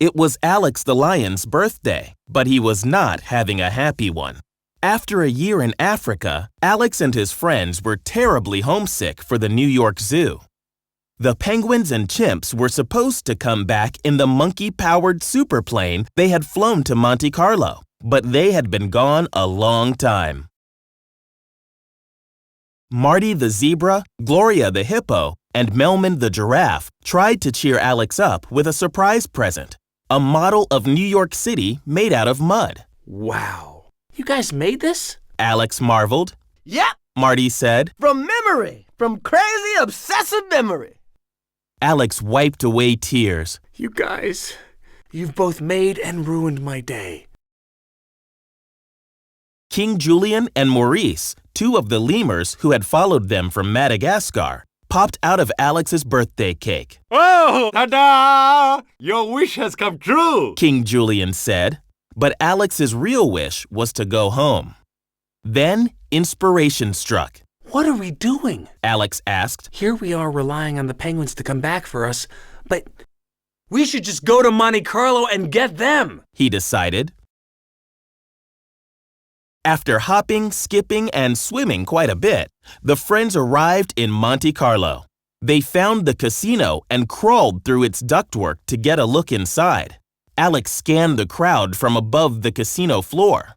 It was Alex the lion's birthday, but he was not having a happy one. After a year in Africa, Alex and his friends were terribly homesick for the New York Zoo. The penguins and chimps were supposed to come back in the monkey-powered superplane they had flown to Monte Carlo, but they had been gone a long time. Marty the zebra, Gloria the hippo, and Melman the giraffe tried to cheer Alex up with a surprise present, a model of New York City made out of mud. Wow. You guys made this? Alex marveled. Yep. Marty said. From memory. From crazy, obsessive memory. Alex wiped away tears. You guys, you've both made and ruined my day. King Julian and Maurice, two of the lemurs who had followed them from Madagascar, popped out of Alex's birthday cake. Oh, ta-da! Your wish has come true, King Julian said. But Alex's real wish was to go home. Then inspiration struck. What are we doing? Alex asked. Here we are relying on the penguins to come back for us, but we should just go to Monte Carlo and get them, he decided. After hopping, skipping, and swimming quite a bit, the friends arrived in Monte Carlo. They found the casino and crawled through its ductwork to get a look inside. Alex scanned the crowd from above the casino floor.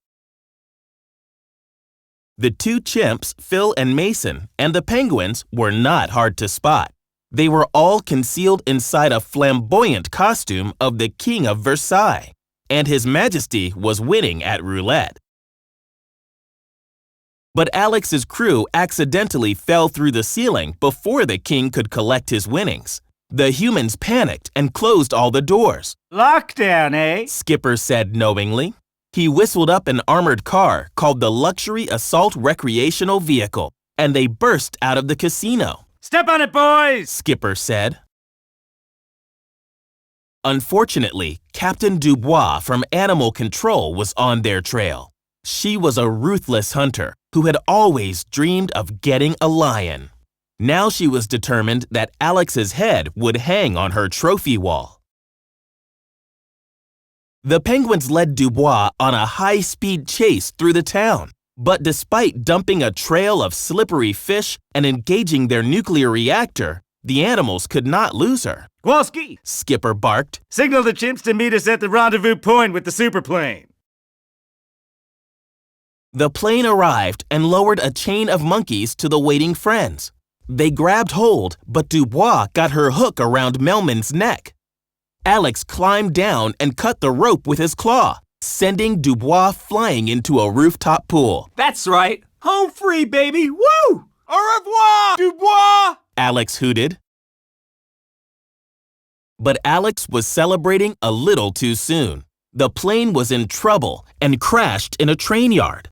The two chimps, Phil and Mason, and the penguins were not hard to spot. They were all concealed inside a flamboyant costume of the King of Versailles, and His Majesty was winning at roulette. But Alex's crew accidentally fell through the ceiling before the king could collect his winnings. The humans panicked and closed all the doors. Lockdown, eh? Skipper said knowingly. He whistled up an armored car called the Luxury Assault Recreational Vehicle, and they burst out of the casino. Step on it, boys! Skipper said. Unfortunately, Captain Dubois from Animal Control was on their trail. She was a ruthless hunter who had always dreamed of getting a lion. Now she was determined that Alex's head would hang on her trophy wall. The penguins led Dubois on a high-speed chase through the town, but despite dumping a trail of slippery fish and engaging their nuclear reactor, the animals could not lose her. Kowalski! Skipper barked. Signal the chimps to meet us at the rendezvous point with the superplane. The plane arrived and lowered a chain of monkeys to the waiting friends. They grabbed hold, but Dubois got her hook around Melman's neck. Alex climbed down and cut the rope with his claw, sending Dubois flying into a rooftop pool. That's right. Home free, baby. Woo! Au revoir, Dubois! Alex hooted. But Alex was celebrating a little too soon. The plane was in trouble and crashed in a train yard.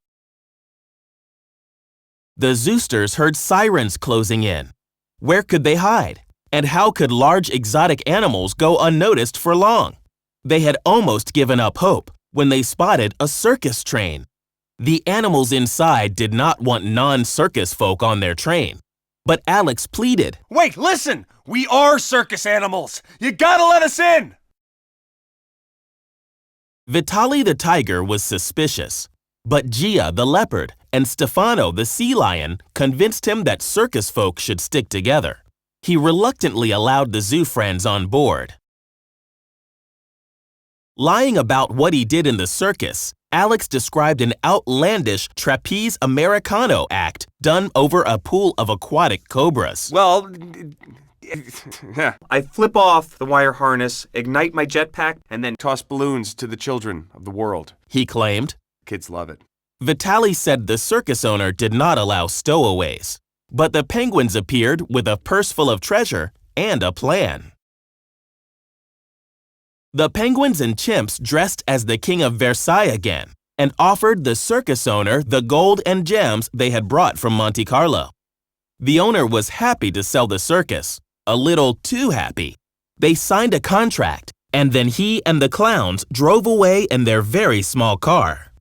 The Zoosters heard sirens closing in. Where could they hide? And how could large exotic animals go unnoticed for long? They had almost given up hope when they spotted a circus train. The animals inside did not want non-circus folk on their train. But Alex pleaded. Wait, listen! We are circus animals! You gotta let us in! Vitali the tiger was suspicious. But Gia the leopard and Stefano the sea lion convinced him that circus folk should stick together. He reluctantly allowed the zoo friends on board. Lying about what he did in the circus, Alex described an outlandish trapeze Americano act done over a pool of aquatic cobras. Well, I flip off the wire harness, ignite my jetpack, and then Toss balloons to the children of the world. He claimed. Kids love it. Vitali said the circus owner did not allow stowaways, but the penguins appeared with a purse full of treasure and a plan. The penguins and chimps dressed as the King of Versailles again and offered the circus owner the gold and gems they had brought from Monte Carlo. The owner was happy to sell the circus, a little too happy. They signed a contract, and then he and the clowns drove away in their very small car.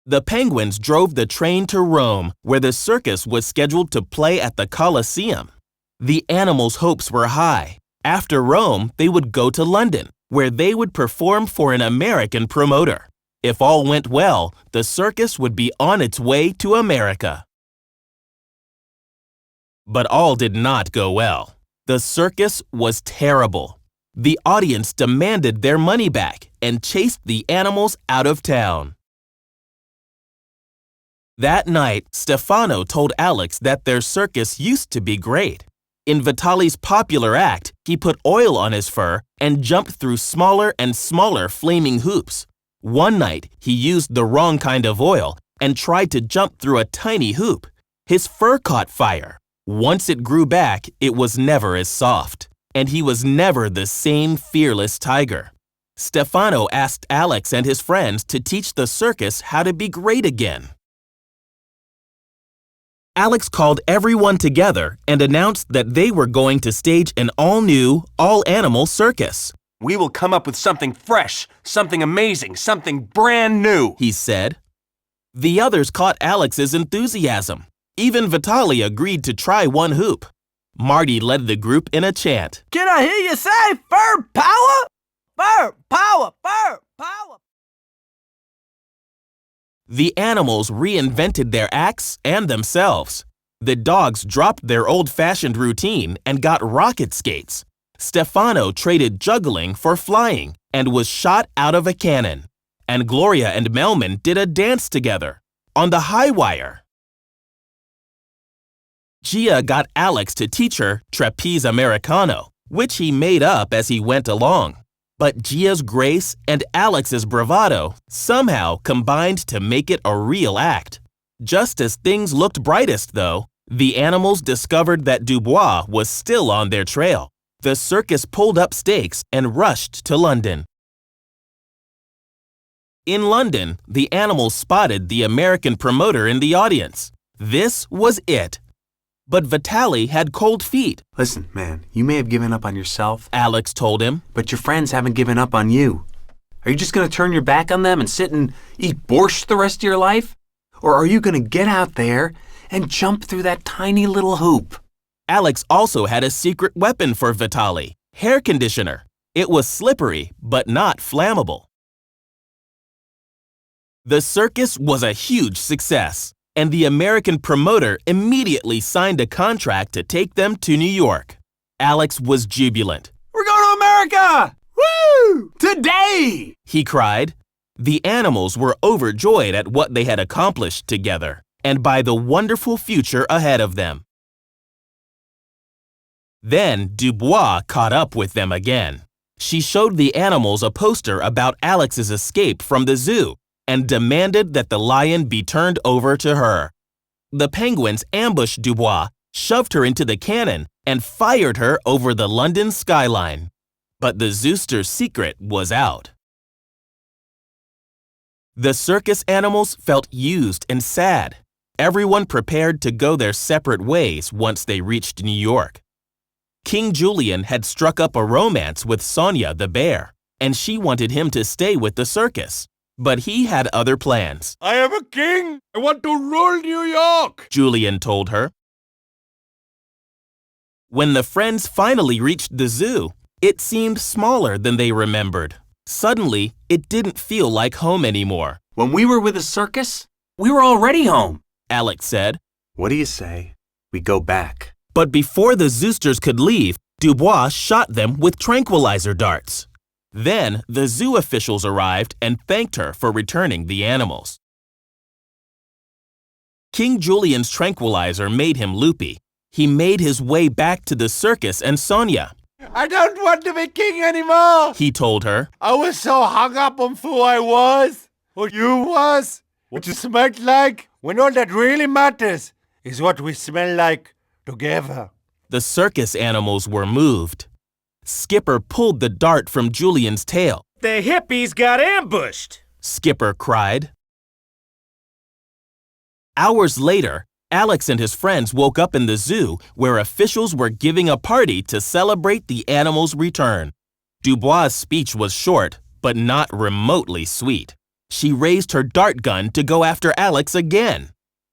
The penguins drove the train to Rome, where the circus was scheduled to play at the Colosseum. The animals' hopes were high. After Rome, they would go to London, where they would perform for an American promoter. If all went well, the circus would be on its way to America. But all did not go well. The circus was terrible. The audience demanded their money back and chased the animals out of town. That night, Stefano told Alex that their circus used to be great. In Vitali's popular act, he put oil on his fur and jumped through smaller and smaller flaming hoops. One night, he used the wrong kind of oil and tried to jump through a tiny hoop. His fur caught fire. Once it grew back, it was never as soft, and he was never the same fearless tiger. Stefano asked Alex and his friends to teach the circus how to be great again. Alex called everyone together and announced that they were going to stage an all-new, all-animal circus. We will come up with something fresh, something amazing, something brand new, he said. The others caught Alex's enthusiasm. Even Vitali agreed to try one hoop. Marty led the group in a chant. Can I hear you say fur power? Fur power, fur power. The animals reinvented their acts and themselves. The dogs dropped their old-fashioned routine and got rocket skates. Stefano traded juggling for flying and was shot out of a cannon. And Gloria and Melman did a dance together on the high wire. Gia got Alex to teach her trapeze Americano, which he made up as he went along. But Gia's grace and Alex's bravado somehow combined to make it a real act. Just as things looked brightest, though, the animals discovered that Dubois was still on their trail. The circus pulled up stakes and rushed to London. In London, the animals spotted the American promoter in the audience. This was it. But Vitali had cold feet. Listen, man, you may have given up on yourself, Alex told him. but your friends haven't given up on you. Are you just going to turn your back on them and sit and eat borscht the rest of your life? Or are you going to get out there and jump through that tiny little hoop? Alex also had a secret weapon for Vitali, hair conditioner. It was slippery, but not flammable. The circus was a huge success, and the American promoter immediately signed a contract to take them to New York. Alex was jubilant. We're going to America! Woo! Today! He cried. The animals were overjoyed at what they had accomplished together and by the wonderful future ahead of them. Then Dubois caught up with them again. She showed the animals a poster about Alex's escape from the zoo and demanded that the lion be turned over to her. The penguins ambushed Dubois, shoved her into the cannon, and fired her over the London skyline. But the Zooster's secret was out. The circus animals felt used and sad. Everyone prepared to go their separate ways once they reached New York. King Julian had struck up a romance with Sonia the bear, and she wanted him to stay with the circus. But he had other plans, I am a king. I want to rule New York. Julian told her. When the friends finally reached the zoo, it seemed smaller than they remembered. Suddenly, it didn't feel like home anymore, When we were with the circus, we were already home. Alex said. What do you say? We go back. But before the Zoosters could leave, Dubois shot them with tranquilizer darts. Then the zoo officials arrived and thanked her for returning the animals. King Julian's tranquilizer made him loopy. He made his way back to the circus and Sonia. I don't want to be king anymore. He told her. I was so hung up on who I was, who you was, what you smelled like, when all that really matters is what we smell like together. The circus animals were moved. Skipper pulled the dart from Julian's tail. The hippies got ambushed. Skipper cried. Hours later, Alex and his friends woke up in the zoo where officials were giving a party to celebrate the animals' return. Dubois' speech was short, but not remotely sweet. She raised her dart gun to go after Alex again.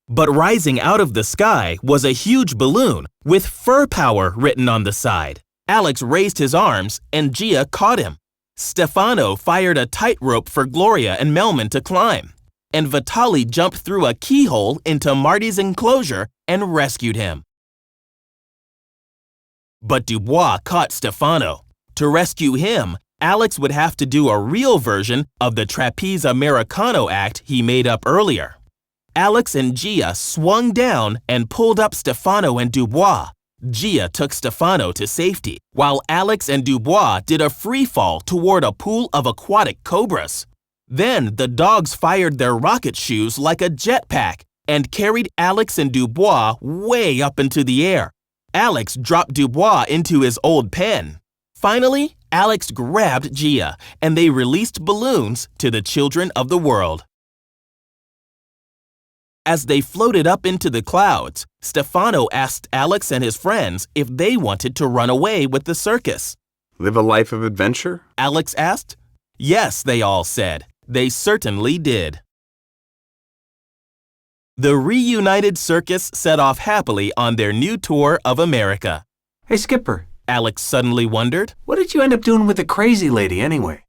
But rising out of the sky was a huge balloon with fur power written on the side. Alex raised his arms and Gia caught him. Stefano fired a tightrope for Gloria and Melman to climb, and Vitali jumped through a keyhole into Marty's enclosure and rescued him. But Dubois caught Stefano. To rescue him, Alex would have to do a real version of the trapeze Americano act he made up earlier. Alex and Gia swung down and pulled up Stefano and Dubois. Gia took Stefano to safety, while Alex and Dubois did a free fall toward a pool of aquatic cobras. Then the dogs fired their rocket shoes like a jetpack and carried Alex and Dubois way up into the air. Alex dropped Dubois into his old pen. Finally, Alex grabbed Gia, and they released balloons to the children of the world. As they floated up into the clouds, Stefano asked Alex and his friends if they wanted to run away with the circus. Live a life of adventure? Alex asked. Yes, they all said. They certainly did. The reunited circus set off happily on their new tour of America. Hey, Skipper, Alex suddenly wondered. what did you end up doing with the crazy lady anyway?